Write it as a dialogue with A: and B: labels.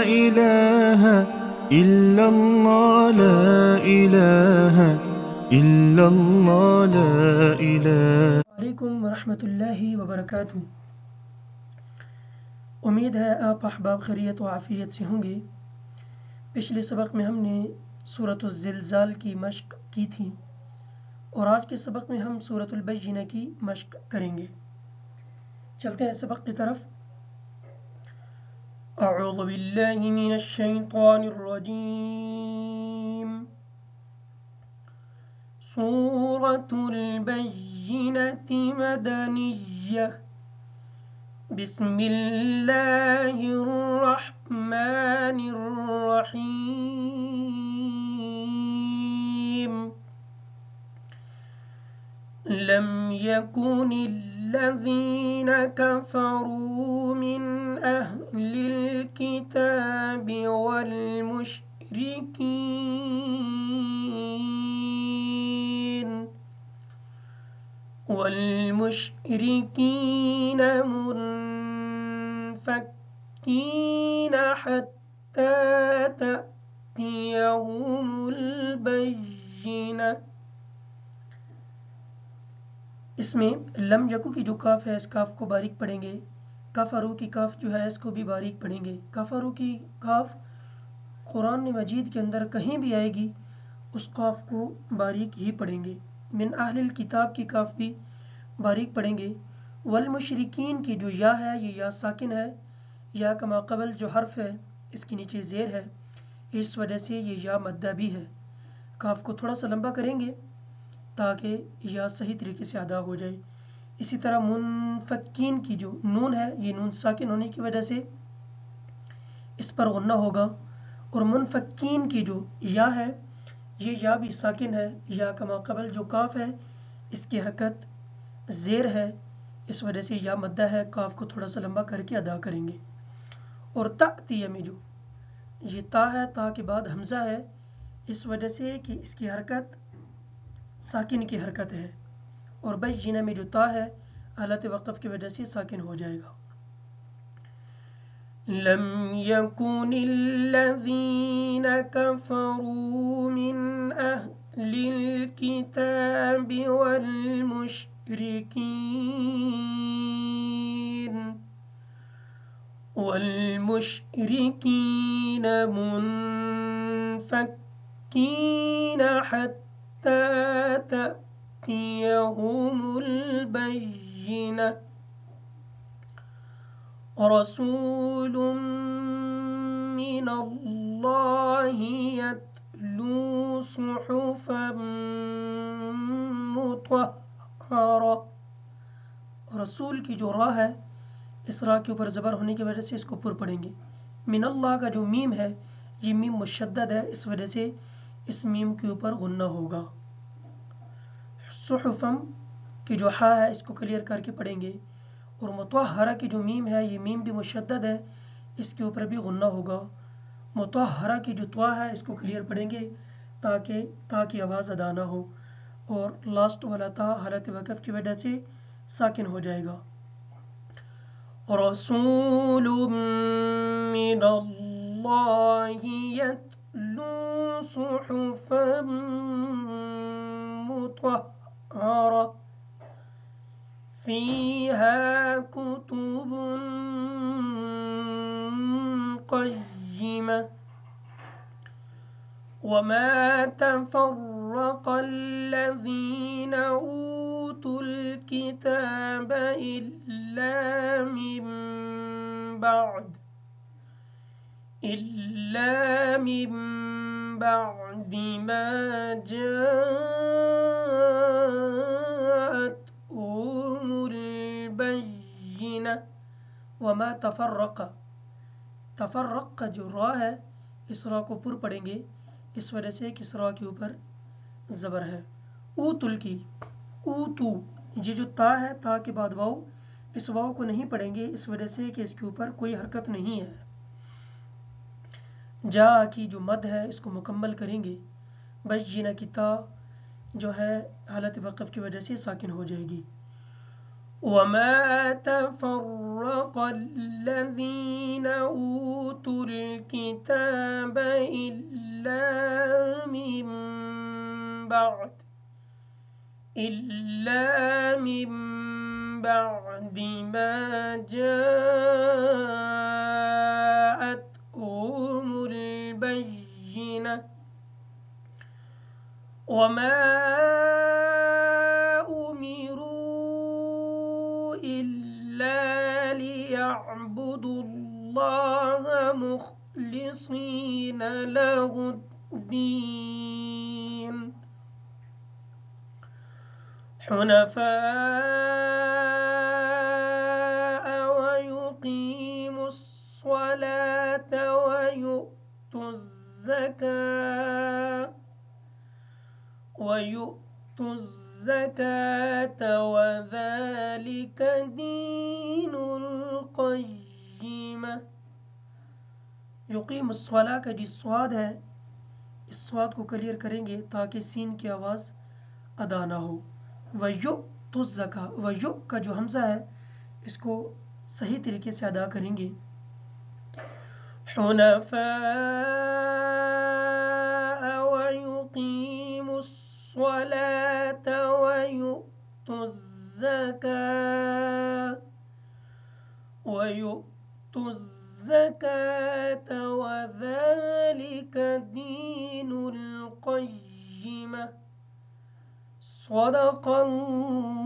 A: इलाहा इल्लल्लाह ला इलाहा इल्लल्लाह ला इलाहा।
B: वालेकुम वरहमतुल्लाहि वबरकातुहू। उम्मीद है आप अहबाब खैरियत व आफ़ियत से होंगे। पिछले सबक में हमने सूरतुल ज़िलज़ाल की मश्क की थी और आज के सबक में हम सूरतुल बय्यिना की मश्क करेंगे। चलते हैं सबक की तरफ। अऊज़ु बिल्लाहि मिनश शैतानिर रजीम। सूरतुल बय्यिनति मदनिय्यह। बिस्मिल्लाहिर्रहमानिर्रहीम। लम यकुनिल्लज़ीन कफ़रू मिन अहलिल किताबि वल मुश्रिकीन मुनफ़क्कीन हत्ता तअतियहुमुल बय्यिना। इसमें लम यकु की जो काफ है इस काफ को बारीक पढ़ेंगे। कफरू की काफ जो है इसको भी बारीक पढ़ेंगे। कफरू की काफ कुरान मजीद के अंदर कहीं भी आएगी उस काफ को बारीक ही पढ़ेंगे। मिन अहलिल किताब की काफ भी बारीक पढ़ेंगे। वल मुशरिकीन की जो या है ये या साकिन है। या का माक़बल जो हर्फ है इसके नीचे ज़ेर है, इस वजह से ये या मद्दा भी है। काफ को थोड़ा सा लंबा करेंगे ताकि या सही तरीके से अदा हो जाए। इसी तरह मुनफ़क्कीन की जो नून है ये नून साकिन होने की वजह से इस पर गुन्ना होगा। और मुनफ़क्कीन की जो या है ये या भी साकिन है। या का माक़बल जो काफ है इसकी हरकत ज़ेर है, इस वजह से या मद्दा है। काफ को थोड़ा सा लंबा करके अदा करेंगे। और तअतिया में जो ये ता है, ता के बाद हमज़ा है, इस वजह से कि इसकी हरकत साकिन की हरकत है। और बय्यिना में जो ता है हालत वक़फ़ की वजह से साकिन हो जाएगा। लम यकुनिल्लज़ीन कफ़रू मिन अहलिल किताबि वल मुश्रिकीन मुनफ़क्कीन हत्ता तअतियहुमुल बय्यिना। रसूलुम मिनल्लाहि यत्लू सुहुफ़न मुतहहरा। रसूल की जो रा है इस रा के ऊपर ज़बर होने की वजह से इसको पुर पढ़ेंगे। मिनल्लाह का जो मीम है ये मीम मुशद्दद है, इस वजह से इस मीम के ऊपर गुन्ना होगा। सुहुफ़म की जो हा है इसको क्लियर करके पढ़ेंगे। और मुतहहरा की जो मीम है ये मीम भी मुशद्दद है, इसके ऊपर भी गुन्ना होगा। मुतहहरा की जो त्वा है इसको क्लियर पढ़ेंगे ताकि ता की आवाज़ अदा ना हो। और लास्ट वाला ता हालत वक़फ़ की वजह से साकिन हो जाएगा। रसूलुम मिनल्लाहि यत्लू सुहुफ़न मुतहहरा फ़ीहा कुतुबुन क़य्यिमा। वमा तफ़र्रक़ल्लज़ीन ऊतुल किताब इल्ला मिन बअदि मा जाअतहुमुल बय्यिना। वमा तफ़र्रक़, तफ़र्रक़ का जो रा है इस रा को पुर पढ़ेंगे, इस वजह से कि इस रा के ऊपर ज़बर है। ऊतुल की ऊतू, ये जो ता है ता के बाद वाव, इस वाव को नहीं पढ़ेंगे इस वजह से कि इसके ऊपर कोई हरकत नहीं है। जा की जो मद है इसको मुकम्मल करेंगे। बय्यिना की ता जो है हालत वक़फ़ की वजह से साकिन हो जाएगी। वमा तफ़र्रक़ल्लज़ीन ऊतुल الكتاب إلا من بعد ما جاءتهم البينة وما أمروا إلا ليعبدوا الله مخلصين له الدين حنفاء ويقيموا الصلاة ويؤتوا الزكاة وذلك دين القيمة. युकीम अस्सलाह का जिस स्वाद है, इस स्वाद को क्लियर करेंगे ताकि सीन की आवाज़ अदा ना हो। वयुक्तुज़्ज़का, वयु का जो हमज़ा है इसको सही तरीके से अदा करेंगे। हुनफ़ाअ वयुक़ीमुस्सलात वयु'तुज़्ज़कात वज़ालिक दीनुल क़य्यिमह। सदक़ल्लाहुल